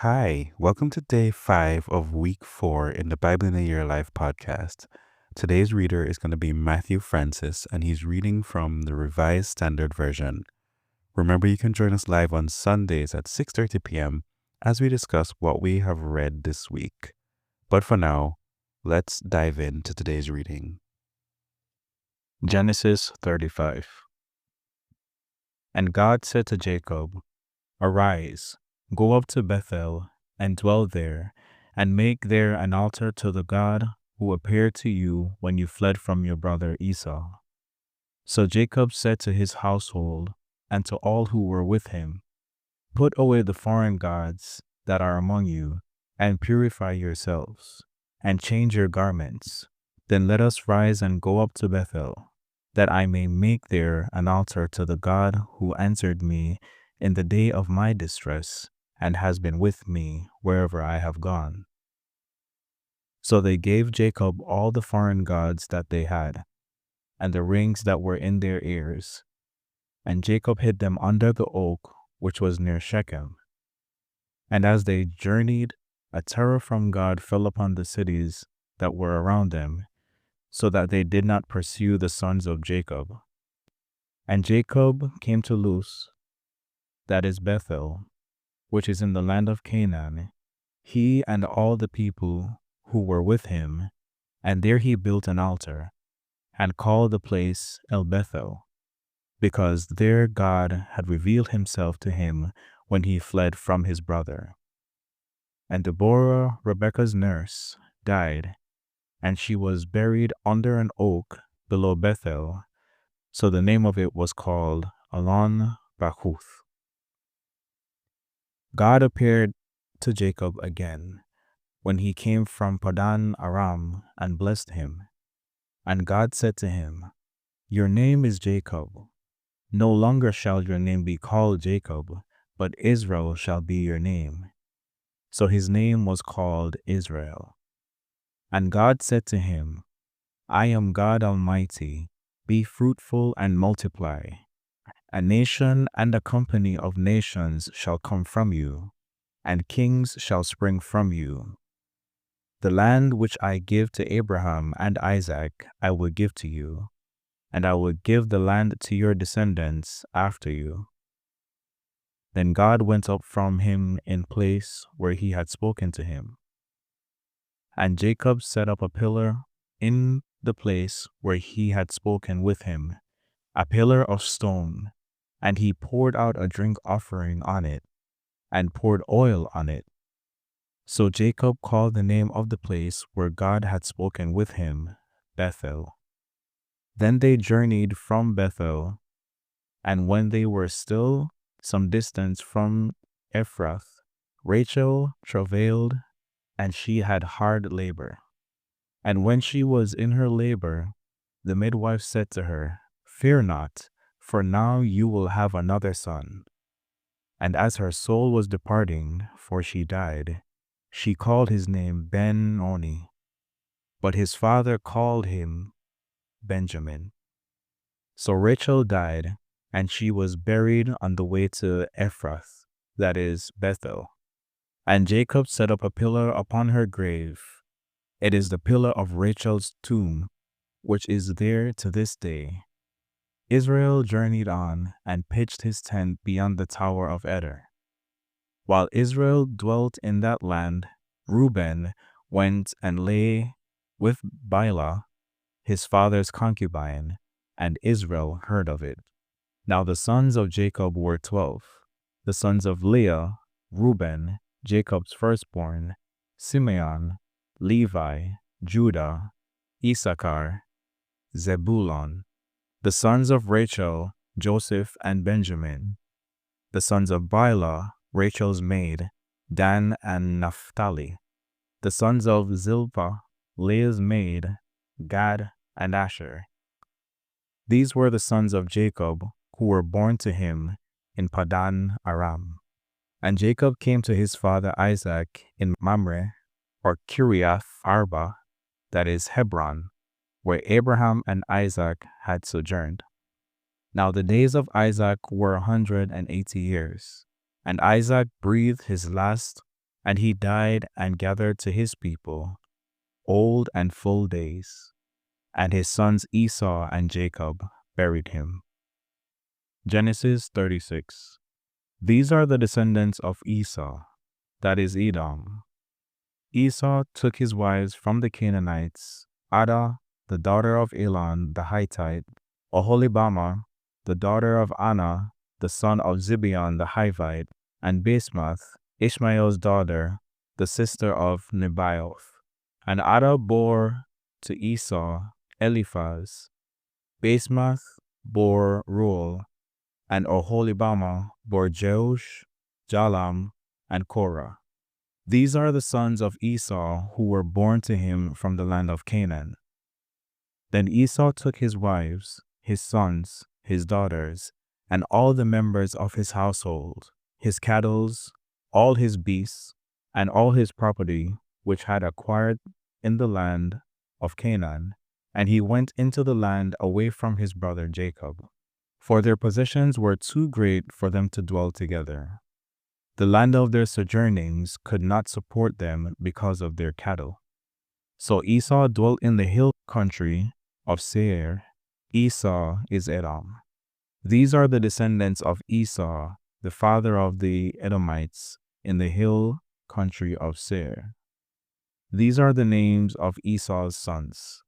Hi, welcome to day 5 of week 4 in the Bible in a Year Life podcast. Today's reader is going to be Matthew Francis, and he's reading from the Revised Standard Version. Remember, you can join us live on Sundays at 6:30 p.m. as we discuss what we have read this week. But for now, let's dive into today's reading. Genesis 35. And God said to Jacob, "Arise, go up to Bethel, and dwell there, and make there an altar to the God who appeared to you when you fled from your brother Esau." So Jacob said to his household and to all who were with him, "Put away the foreign gods that are among you, and purify yourselves, and change your garments. Then let us rise and go up to Bethel, that I may make there an altar to the God who answered me in the day of my distress, and has been with me wherever I have gone." So they gave Jacob all the foreign gods that they had, and the rings that were in their ears. And Jacob hid them under the oak which was near Shechem. And as they journeyed, a terror from God fell upon the cities that were around them, so that they did not pursue the sons of Jacob. And Jacob came to Luz, that is Bethel, which is in the land of Canaan, he and all the people who were with him, and there he built an altar, and called the place El Bethel, because there God had revealed himself to him when he fled from his brother. And Deborah, Rebekah's nurse, died, and she was buried under an oak below Bethel, so the name of it was called Alon Bachuth. God appeared to Jacob again when he came from Padan Aram and blessed him. And God said to him, "Your name is Jacob. No longer shall your name be called Jacob, but Israel shall be your name." So his name was called Israel. And God said to him, "I am God Almighty. Be fruitful and multiply. A nation and a company of nations shall come from you, and kings shall spring from you. The land which I give to Abraham and Isaac I will give to you, and I will give the land to your descendants after you." Then God went up from him in place where he had spoken to him. And Jacob set up a pillar in the place where he had spoken with him, a pillar of stone, and he poured out a drink offering on it, and poured oil on it. So Jacob called the name of the place where God had spoken with him, Bethel. Then they journeyed from Bethel, and when they were still some distance from Ephrath, Rachel travailed, and she had hard labor. And when she was in her labor, the midwife said to her, "Fear not, for now you will have another son." And as her soul was departing, for she died, she called his name Ben-Oni, but his father called him Benjamin. So Rachel died, and she was buried on the way to Ephrath, that is, Bethel. And Jacob set up a pillar upon her grave. It is the pillar of Rachel's tomb, which is there to this day. Israel journeyed on and pitched his tent beyond the tower of Eder. While Israel dwelt in that land, Reuben went and lay with Biayl, his father's concubine, and Israel heard of it. Now the sons of Jacob were 12. The sons of Leah, Reuben, Jacob's firstborn, Simeon, Levi, Judah, Issachar, Zebulun. The sons of Rachel, Joseph and Benjamin. The sons of Biayl, Rachel's maid, Dan and Naphtali. The sons of Zilpah, Leah's maid, Gad and Asher. These were the sons of Jacob who were born to him in Padan Aram. And Jacob came to his father Isaac in Mamre, or Kiriath Arba, that is Hebron, where Abraham and Isaac had sojourned. Now the days of Isaac were 180 years, and Isaac breathed his last And he died and gathered to his people old and full days, and his sons Esau and Jacob buried him. Genesis 36. These are the descendants of Esau, that is Edom. Esau took his wives from the Canaanites, Adah, the daughter of Elon the Hittite, Oholibamah, the daughter of Anah, the son of Zibeon the Hivite, and Basemath, Ishmael's daughter, the sister of Nebaioth. And Adah bore to Esau Eliphaz. Basemath bore Reuel, and Oholibamah bore Jeush, Jalam, and Korah. These are the sons of Esau who were born to him from the land of Canaan. Then Esau took his wives, his sons, his daughters, and all the members of his household, his cattle, all his beasts, and all his property, which had acquired in the land of Canaan, and he went into the land away from his brother Jacob. For their possessions were too great for them to dwell together. The land of their sojournings could not support them because of their cattle. So Esau dwelt in the hill country of Seir. Esau is Edom. These are the descendants of Esau, the father of the Edomites, in the hill country of Seir. These are the names of Esau's sons: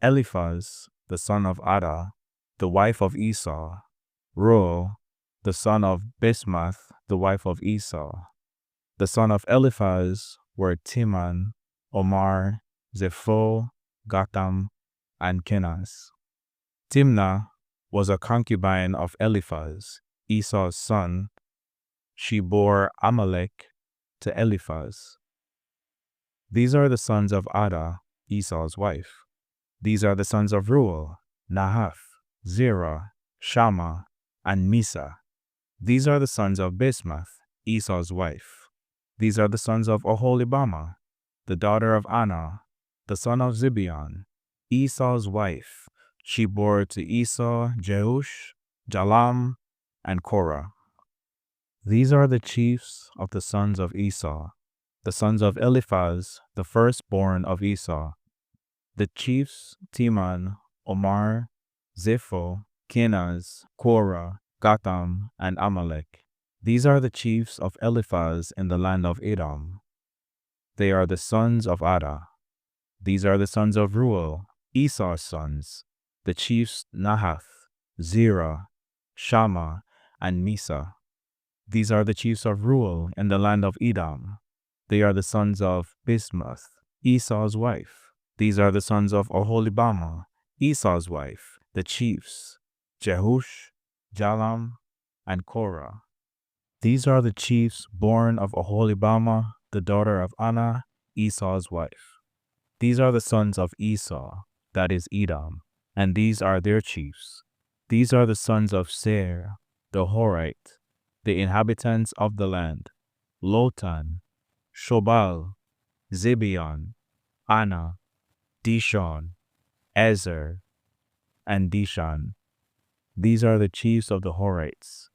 Eliphaz, the son of Adah, the wife of Esau; Reuel, the son of Basemath, the wife of Esau. The son of Eliphaz were Teman, Omar, Zepho, Gatam, and Kenaz. Timnah was a concubine of Eliphaz, Esau's son. She bore Amalek to Eliphaz. These are the sons of Adah, Esau's wife. These are the sons of Reuel, Nahath, Zerah, Shammah, and Misa. These are the sons of Basemath, Esau's wife. These are the sons of Oholibamah, the daughter of Anah, the son of Zibeon, Esau's wife. She bore to Esau Jeush, Jalam, and Korah. These are the chiefs of the sons of Esau, the sons of Eliphaz, the firstborn of Esau. The chiefs Teman, Omar, Zepho, Kenaz, Korah, Gatam, and Amalek. These are the chiefs of Eliphaz in the land of Edom. They are the sons of Adah. These are the sons of Reuel, Esau's sons, the chiefs Nahath, Zerah, Shammah, and Misa. These are the chiefs of Reuel in the land of Edom. They are the sons of Basemath, Esau's wife. These are the sons of Oholibamah, Esau's wife, the chiefs Jeush, Jalam, and Korah. These are the chiefs born of Oholibamah, the daughter of Anah, Esau's wife. These are the sons of Esau, that is Edom, and these are their chiefs. These are the sons of Seir, the Horite, the inhabitants of the land: Lotan, Shobal, Zibeon, Anah, Dishon, Ezer, and Dishan. These are the chiefs of the Horites,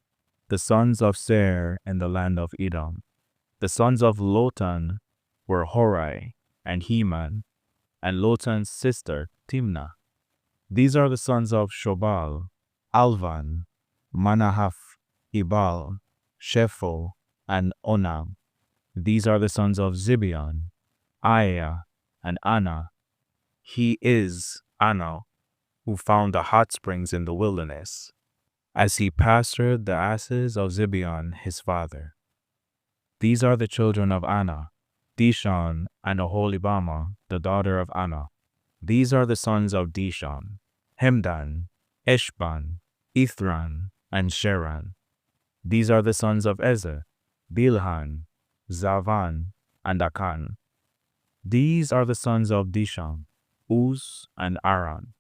the sons of Seir in the land of Edom. The sons of Lotan were Horai and Heman, and Lotan's sister Timnah. These are the sons of Shobal: Alvan, Manahath, Ebal, Shepho, and Onam. These are the sons of Zibeon: Aiah, and Anah. He is Anah, who found the hot springs in the wilderness, as he pastured the asses of Zibeon his father. These are the children of Anah, Dishon, and Oholibamah, the daughter of Anah. These are the sons of Dishon: Hemdan, Eshban, Ithran, and Sheran. These are the sons of Ezer: Bilhan, Zavan, and Akan. These are the sons of Dishon: Uz and Aran.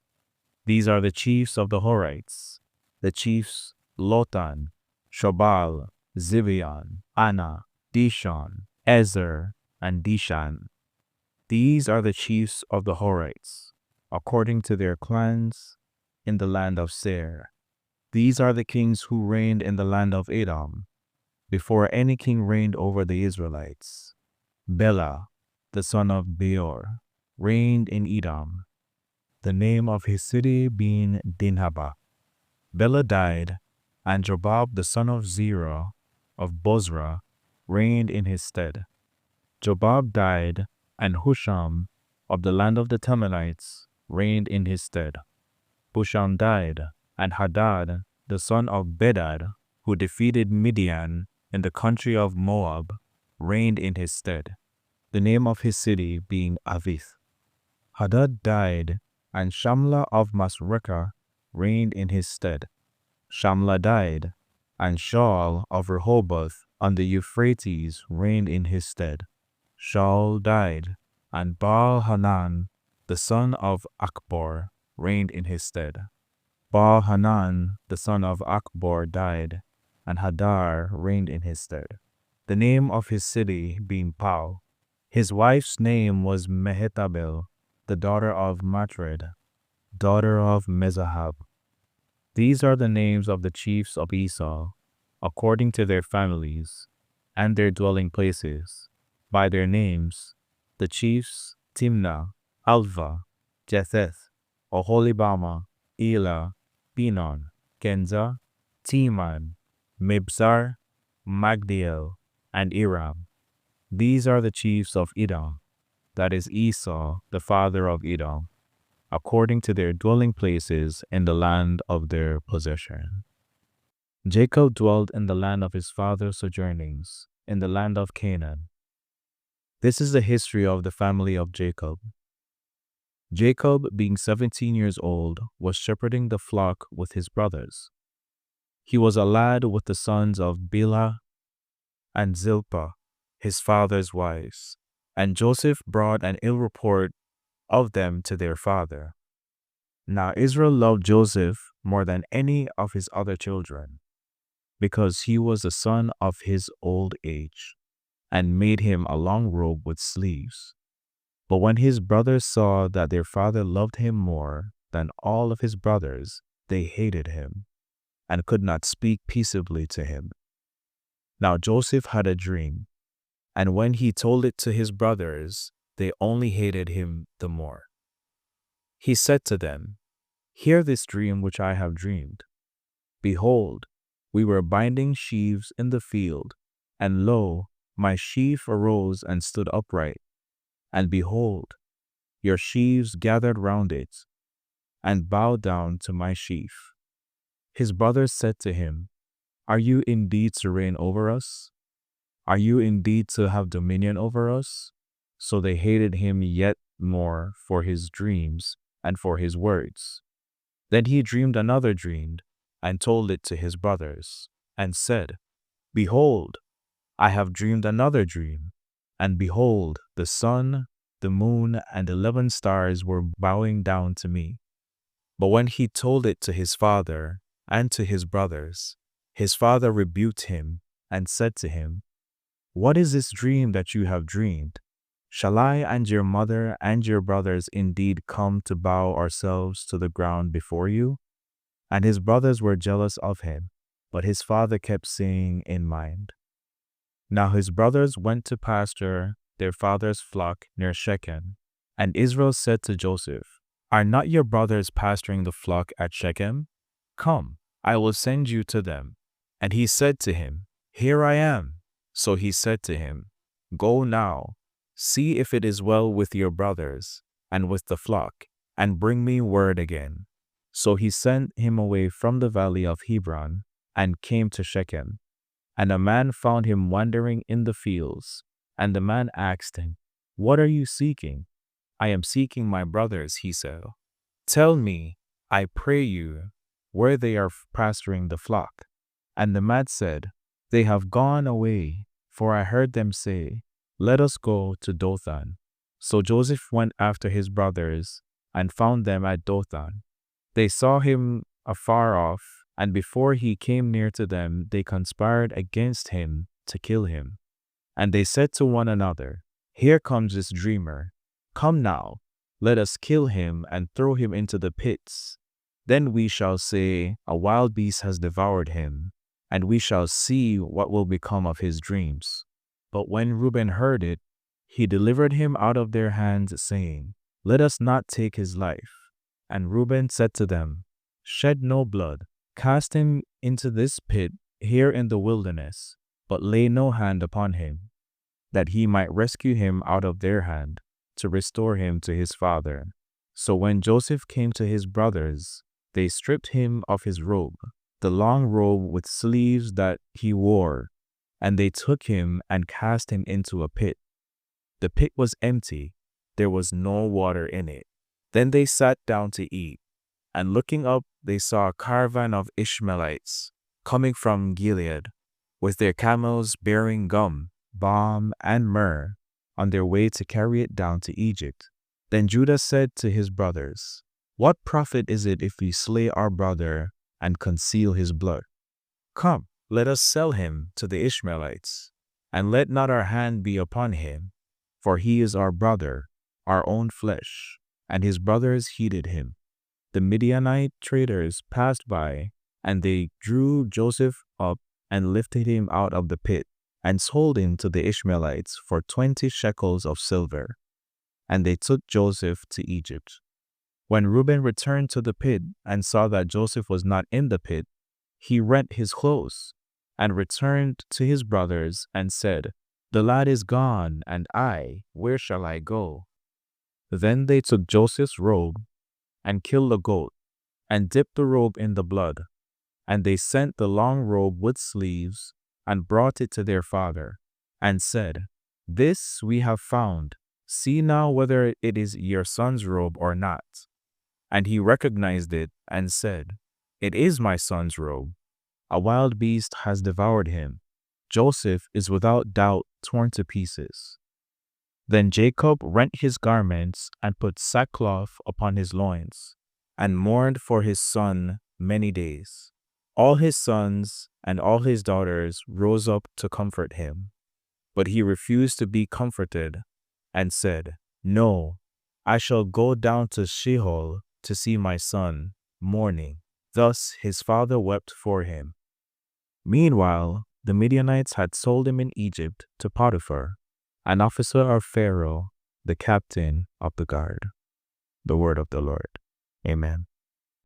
These are the chiefs of the Horites, the chiefs Lotan, Shobal, Zibeon, Anah, Dishon, Ezer, and Dishan. These are the chiefs of the Horites, according to their clans, in the land of Seir. These are the kings who reigned in the land of Edom, before any king reigned over the Israelites. Bela, the son of Beor, reigned in Edom, the name of his city being Dinhabah. Bela died, and Jobab the son of Zerah of Bozrah reigned in his stead. Jobab died, and Husham of the land of the Temanites reigned in his stead. Husham died, and Hadad the son of Bedad, who defeated Midian in the country of Moab, reigned in his stead, the name of his city being Avith. Hadad died, and Shamla of Masrekah reigned in his stead. Shamla died, and Shaul of Rehoboth on the Euphrates reigned in his stead. Shaul died, and Baal-Hanan, the son of Akbor, reigned in his stead. Baal-Hanan, the son of Akbor, died, and Hadar reigned in his stead, the name of his city being Pau. His wife's name was Mehetabel, the daughter of Matred, daughter of Mezahab. These are the names of the chiefs of Esau, according to their families, and their dwelling places, by their names, the chiefs Timnah, Alva, Jetheth, Oholibama, Elah, Pinon, Kenza, Teman, Mibzar, Magdiel, and Iram. These are the chiefs of Edom, that is Esau, the father of Edom, according to their dwelling places in the land of their possession. Jacob dwelt in the land of his father's sojournings, in the land of Canaan. This is the history of the family of Jacob. Jacob, being 17 years old, was shepherding the flock with his brothers. He was a lad with the sons of Bilhah and Zilpah, his father's wives, and Joseph brought an ill report of them to their father. Now Israel loved Joseph more than any of his other children, because he was the son of his old age, and made him a long robe with sleeves. But when his brothers saw that their father loved him more than all of his brothers, they hated him, and could not speak peaceably to him. Now Joseph had a dream, and when he told it to his brothers, they only hated him the more. He said to them, "Hear this dream which I have dreamed. Behold, we were binding sheaves in the field, and lo, my sheaf arose and stood upright. And behold, your sheaves gathered round it, and bowed down to my sheaf." His brothers said to him, "Are you indeed to reign over us? Are you indeed to have dominion over us?" So they hated him yet more for his dreams and for his words. Then he dreamed another dream, and told it to his brothers, and said, "Behold, I have dreamed another dream, and behold, the sun, the moon, and 11 stars were bowing down to me." But when he told it to his father and to his brothers, his father rebuked him and said to him, "What is this dream that you have dreamed? Shall I and your mother and your brothers indeed come to bow ourselves to the ground before you?" And his brothers were jealous of him, but his father kept saying in mind. Now his brothers went to pasture their father's flock near Shechem. And Israel said to Joseph, "Are not your brothers pasturing the flock at Shechem? Come, I will send you to them." And he said to him, "Here I am." So he said to him, "Go now, see if it is well with your brothers and with the flock, and bring me word again." So he sent him away from the valley of Hebron, and came to Shechem. And a man found him wandering in the fields. And the man asked him, "What are you seeking?" "I am seeking my brothers," he said. "Tell me, I pray you, where they are pasturing the flock." And the man said, "They have gone away, for I heard them say, 'Let us go to Dothan.'" So Joseph went after his brothers, and found them at Dothan. They saw him afar off, and before he came near to them, they conspired against him to kill him. And they said to one another, "Here comes this dreamer. Come now, let us kill him and throw him into the pits. Then we shall say, 'A wild beast has devoured him,' and we shall see what will become of his dreams." But when Reuben heard it, he delivered him out of their hands, saying, Let us not take his life. And Reuben said to them, Shed no blood, cast him into this pit here in the wilderness, but lay no hand upon him, that he might rescue him out of their hand, to restore him to his father. So when Joseph came to his brothers, they stripped him of his robe, the long robe with sleeves that he wore, and they took him and cast him into a pit. The pit was empty, there was no water in it. Then they sat down to eat, and looking up they saw a caravan of Ishmaelites coming from Gilead, with their camels bearing gum, balm, and myrrh, on their way to carry it down to Egypt. Then Judah said to his brothers, What profit is it if we slay our brother and conceal his blood? Come, let us sell him to the Ishmaelites, and let not our hand be upon him, for he is our brother, our own flesh. And his brothers heeded him. The Midianite traders passed by, and they drew Joseph up and lifted him out of the pit, and sold him to the Ishmaelites for 20 shekels of silver. And they took Joseph to Egypt. When Reuben returned to the pit and saw that Joseph was not in the pit, he rent his clothes, and returned to his brothers and said, The lad is gone, and where shall I go? Then they took Joseph's robe, and killed a goat, and dipped the robe in the blood. And they sent the long robe with sleeves, and brought it to their father, and said, This we have found. See now whether it is your son's robe or not. And he recognized it, and said, It is my son's robe. A wild beast has devoured him. Joseph is without doubt torn to pieces. Then Jacob rent his garments, and put sackcloth upon his loins, and mourned for his son many days. All his sons and all his daughters rose up to comfort him. But he refused to be comforted, and said, No, I shall go down to Sheol to see my son, mourning. Thus his father wept for him. Meanwhile, the Midianites had sold him in Egypt to Potiphar, an officer of Pharaoh, the captain of the guard. The word of the Lord. Amen.